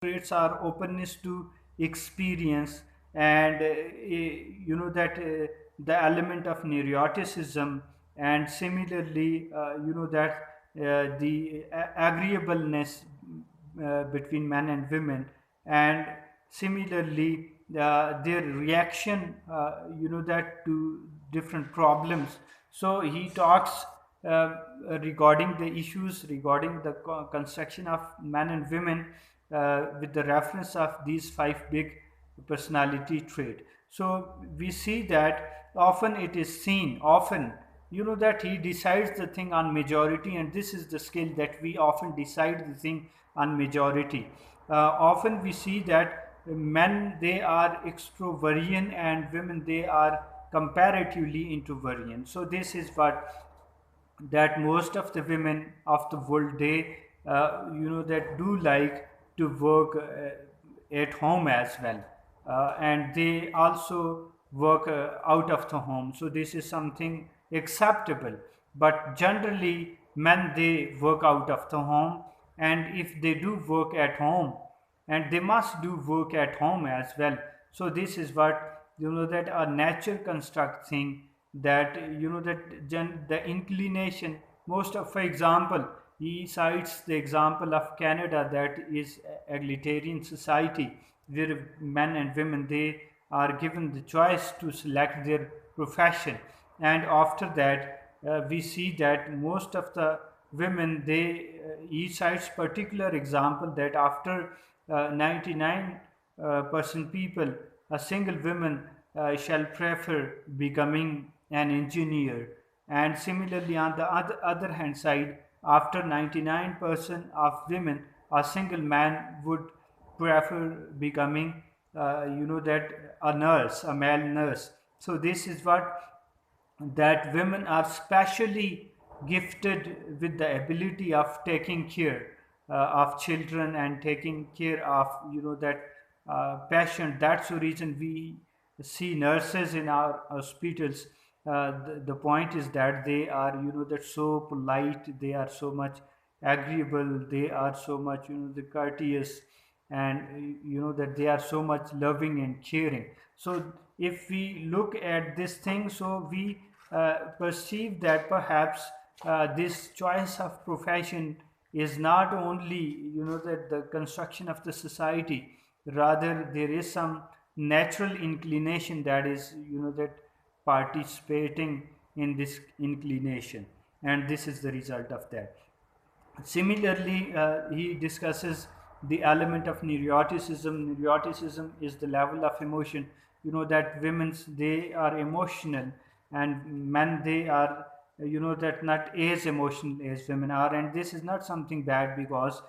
traits are openness to experience, and that the element of neuroticism, and similarly that the agreeableness between men and women, and similarly their reaction that to different problems. So he talks regarding the issues regarding the construction of men and women with the reference of these five big personality trait. So we see that often it is seen, often that he decides the thing on majority, and this is the skill that we often decide the thing on majority. Often we see that men they are extrovert and women they are comparatively introvert. So this is what that most of the women of the world they that do like to work at home as well, and they also work out of the home. So this is something acceptable, but generally men they work out of the home, and if they do work at home, and they must do work at home as well. So this is what that a nature construct thing, that the inclination, most of, for example, he cites the example of Canada, that is egalitarian society, where men and women they are given the choice to select their profession. And after that we see that most of the women they he cites particular example that after 99 percent people, a single woman shall prefer becoming an engineer. And similarly, on the other hand side, after 99% of women, a single man would prefer becoming, that a nurse, a male nurse. So this is what, that women are specially gifted with the ability of taking care of children and taking care of that patient. That's the reason we see nurses in our hospitals. The point is that they are that so polite, they are so much agreeable, they are so much the courteous, and that they are so much loving and caring. So if we look at this thing, so we perceive that perhaps this choice of profession is not only that the construction of the society, rather there is some natural inclination that is that participating in this inclination, and this is the result of that. Similarly, he discusses the element of neuroticism. Neuroticism is the level of emotion. That women's they are emotional, and men they are that not as emotional as women are. And this is not something bad, because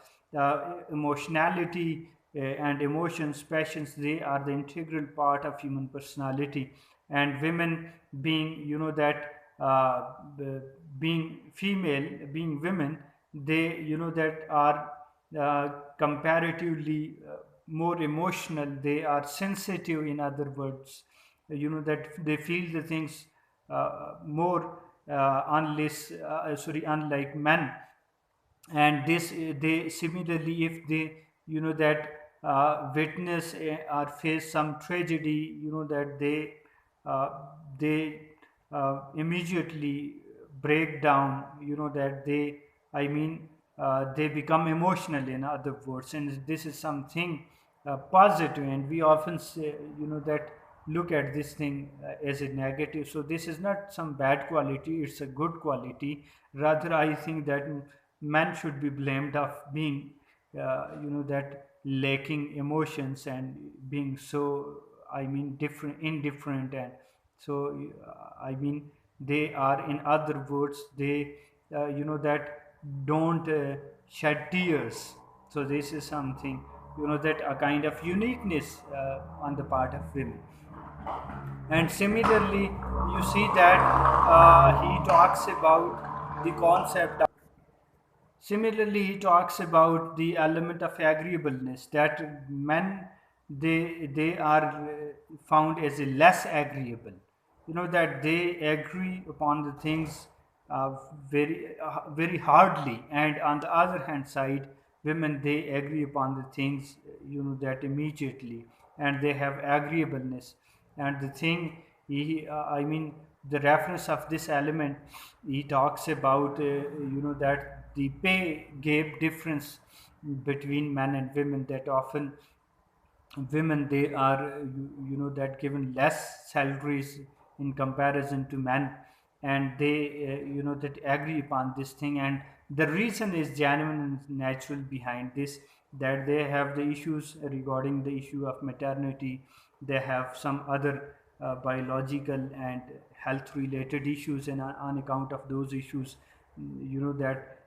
emotionality and emotions, passions, they are the integral part of human personality. And women being that being female, being women, they that are comparatively more emotional, they are sensitive, in other words, that they feel the things more unlike men. And this they similarly, if they that witness or face some tragedy, that uh, they immediately break down, that they, I mean, they become emotional, in other words. And this is something positive, and we often say that look at this thing as a negative. So this is not some bad quality, it's a good quality. Rather, I think that man should be blamed of being that lacking emotions and being so, I mean, different, indifferent. And so I mean, they are, in other words, they that don't shed tears. So this is something that a kind of uniqueness on the part of women. And similarly, you see that he talks about the concept. Similarly, he talks about the element of agreeableness, that men they are found as a less agreeable. That they agree upon the things very hardly, and on the other hand side, women they agree upon the things that immediately, and they have agreeableness. And the thing I mean, the reference of this element, he talks about that the pay gap difference between men and women, that often women, they are that given less salaries in comparison to men, and they that agree upon this thing. And the reason is genuine and natural behind this, that they have the issues regarding the issue of maternity. They have some other biological and health related issues, and on account of those issues, that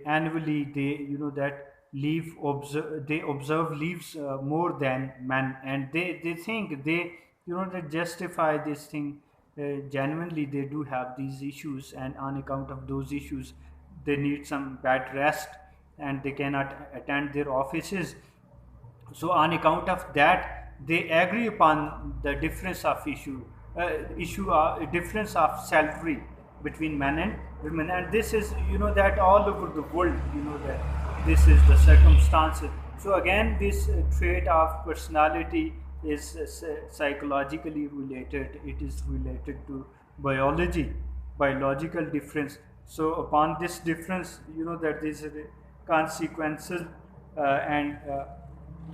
annually they that they observe leaves more than men, and they think they that justify this thing. Genuinely they do have these issues, and on account of those issues they need some bed rest, and they cannot attend their offices. So on account of that, they agree upon the difference of difference of salary between men and women. And this is that all over the world, that this is the circumstances. So again, this trait of personality is psychologically related. It is related to biology, biological difference. So upon this difference, that these are the consequences, and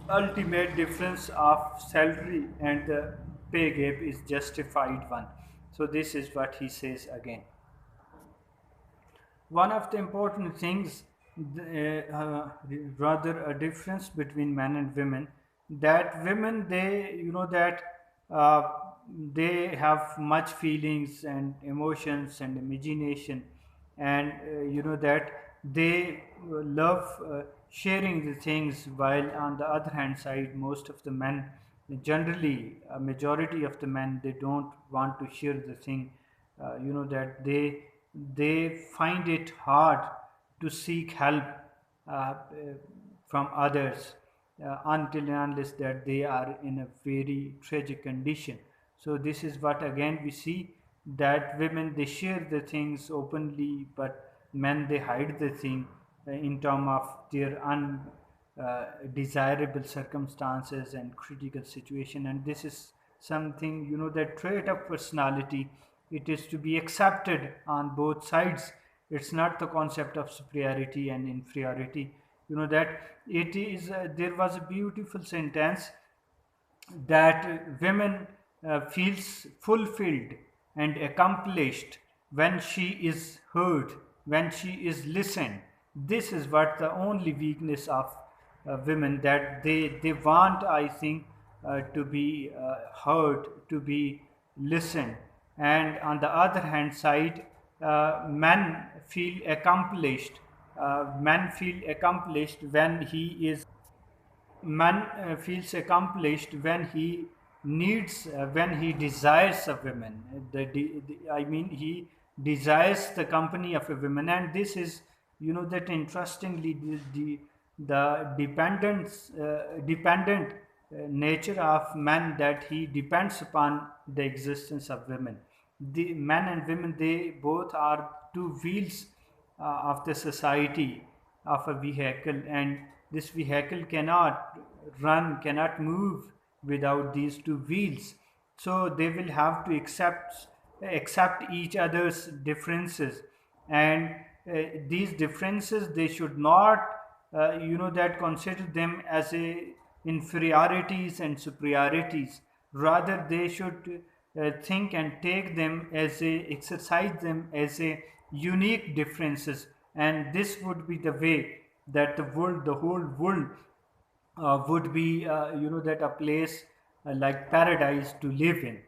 ultimate difference of salary and the pay gap is justified one. So this is what he says again. One of the important things, rather a difference between men and women, that women, they that uh, they have much feelings and emotions and imagination, and that they love sharing the things, while on the other hand side, most of the men, generally a majority of the men, they don't want to share the thing. That they find it hard to seek help from others, until and unless that they are in a very tragic condition. So this is what again we see, that women, they share the things openly, but men, they hide the thing in terms of their undesirable circumstances and critical situation. And this is something, that trait of personality, it is to be accepted on both sides. It's not the concept of superiority and inferiority. That it is there was a beautiful sentence, that women feels fulfilled and accomplished when she is heard, when she is listened. This is what the only weakness of women, that they want, I think, to be heard, to be listened. And on the other hand side, men feel accomplished. Men feel accomplished when he is man feels accomplished when he needs, when he desires a woman. I mean, he desires the company of a woman. And this is, that interestingly, the dependent nature of man, that he depends upon the existence of women. The men and women, they both are two wheels of the society, of a vehicle, and this vehicle cannot run, cannot move without these two wheels. So they will have to accept each other's differences. And these differences, they should not that consider them as a inferiorities and superiorities. Rather, they should think and take them as a exercise them as a unique differences. And this would be the way that the whole world would be that a place like paradise to live in.